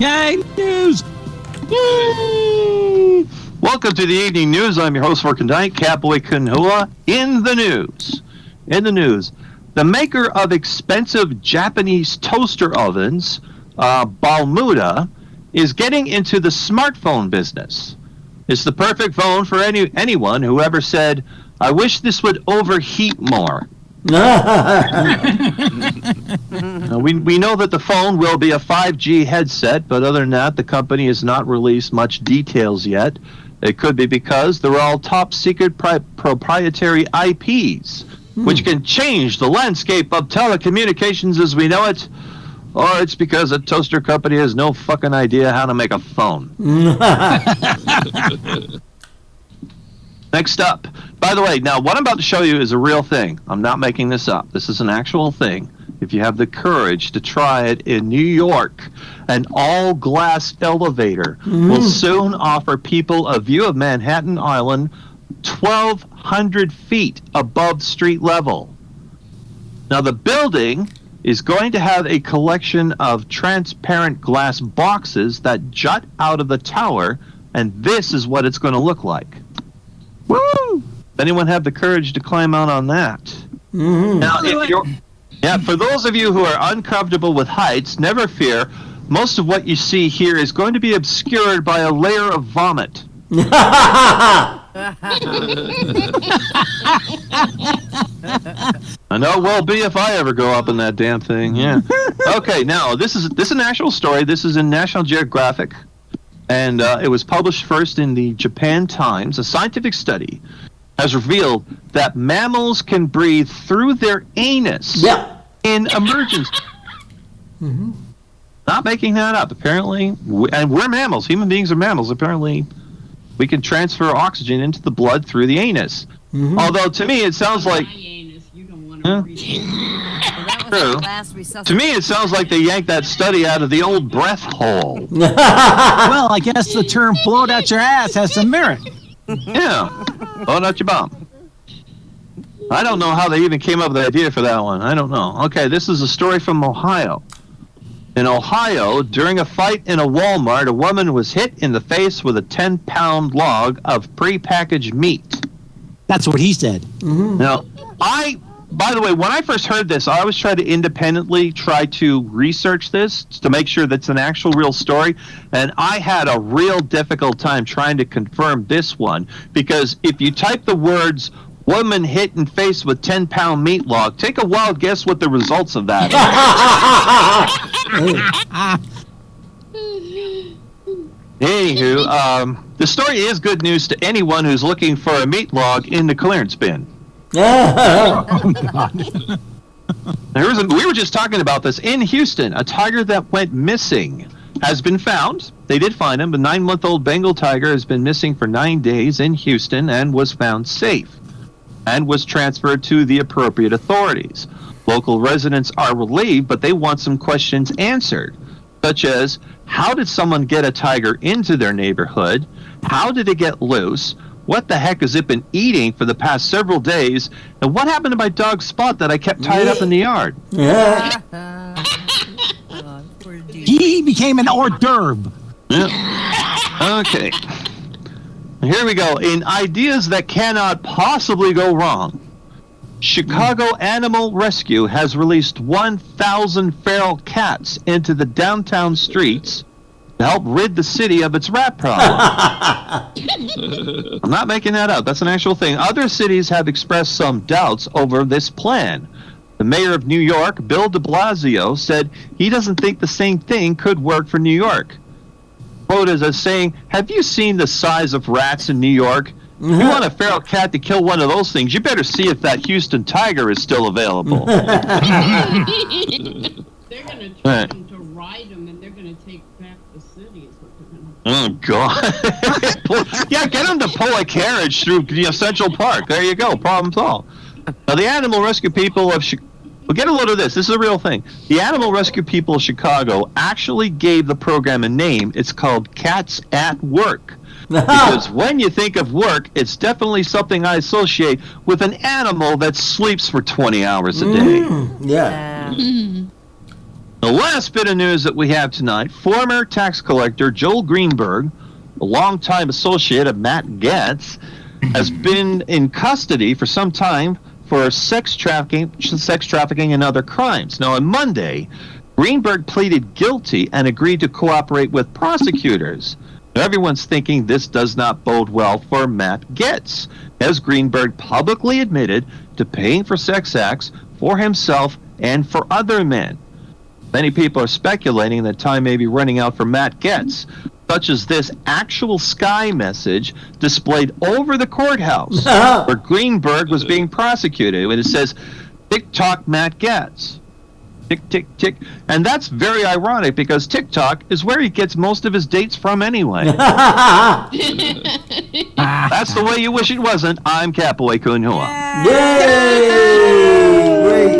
Yay, news! Yay! Welcome to the evening news. I'm your host for tonight, Catboy Kunhua. In the news, the maker of expensive Japanese toaster ovens, Balmuda, is getting into the smartphone business. It's the perfect phone for anyone who ever said, "I wish this would overheat more." We know that the phone will be a 5G headset, but other than that, the company has not released much details yet. It could be because they're all top-secret proprietary IPs, which can change the landscape of telecommunications as we know it, or it's because a toaster company has no fucking idea how to make a phone. Next up. By the way, now what I'm about to show you is a real thing. I'm not making this up. This is an actual thing. If you have the courage to try it in New York, an all-glass elevator will soon offer people a view of Manhattan Island 1,200 feet above street level. Now, the building is going to have a collection of transparent glass boxes that jut out of the tower, and this is what it's going to look like. Woo! Anyone have the courage to climb out on that? Now, for those of you who are uncomfortable with heights, never fear. Most of what you see here is going to be obscured by a layer of vomit. I know it will be if I ever go up in that damn thing. Yeah. Okay. Now this is an actual story. This is in National Geographic, and it was published first in the Japan Times. A scientific study has revealed that mammals can breathe through their anus in emergency. Not making that up. Apparently, and we're mammals. Human beings are mammals. Apparently, we can transfer oxygen into the blood through the anus. Although, to me, it sounds like... To me, it sounds like they yanked that study out of the old breath hole. Well, I guess the term "blowed out your ass" has some merit. Yeah, blowed out your bum. I don't know how they even came up with the idea for that one. I don't know. Okay, this is a story from Ohio. In Ohio, during a fight in a Walmart, a woman was hit in the face with a 10-pound log of prepackaged meat. That's what he said. Now, by the way, when I first heard this, I always tried to independently try to research this to make sure that's an actual real story, and I had a real difficult time trying to confirm this one, because if you type the words "woman hit in face with 10-pound meat log," take a wild guess what the results of that are. Anywho, the story is good news to anyone who's looking for a meat log in the clearance bin. We were just talking about this in Houston. A tiger that went missing has been found. They did find him. The 9-month-old Bengal tiger has been missing for 9 days in Houston and was found safe and was transferred to the appropriate authorities. Local residents are relieved, but they want some questions answered, such as, how did someone get a tiger into their neighborhood? How did it get loose? What the heck has it been eating for the past several days? And what happened to my dog Spot that I kept tied up in the yard? He became an hors d'oeuvre. Yeah. Okay. Here we go. In ideas that cannot possibly go wrong, Chicago Animal Rescue has released 1,000 feral cats into the downtown streets to help rid the city of its rat problem. I'm not making that up. That's an actual thing. Other cities have expressed some doubts over this plan. The mayor of New York, Bill de Blasio, said he doesn't think the same thing could work for New York. Quoted as saying, "Have you seen the size of rats in New York? If you want a feral cat to kill one of those things, you better see if that Houston tiger is still available." They're going to try them to ride them, and they're going to take back the city. Is what they're going to do. Oh, God. Yeah, get them to pull a carriage through Central Park. There you go. Problem solved. Now, the animal rescue people of Chicago... Well, get a load of this. This is a real thing. The animal rescue people of Chicago actually gave the program a name. It's called Cats at Work. Because when you think of work, it's definitely something I associate with an animal that sleeps for 20 hours a day. The last bit of news that we have tonight, former tax collector Joel Greenberg, a longtime associate of Matt Gaetz, has been in custody for some time for sex trafficking and other crimes. Now, on Monday, Greenberg pleaded guilty and agreed to cooperate with prosecutors. Now, everyone's thinking this does not bode well for Matt Gaetz, as Greenberg publicly admitted to paying for sex acts for himself and for other men. Many people are speculating that time may be running out for Matt Gaetz, such as this actual sky message displayed over the courthouse where Greenberg was being prosecuted. And it says, "TikTok Matt Gaetz." Tick, tick, tick. And that's very ironic because TikTok is where he gets most of his dates from anyway. That's the way you wish it wasn't. I'm Catboy Kunhua. Yay!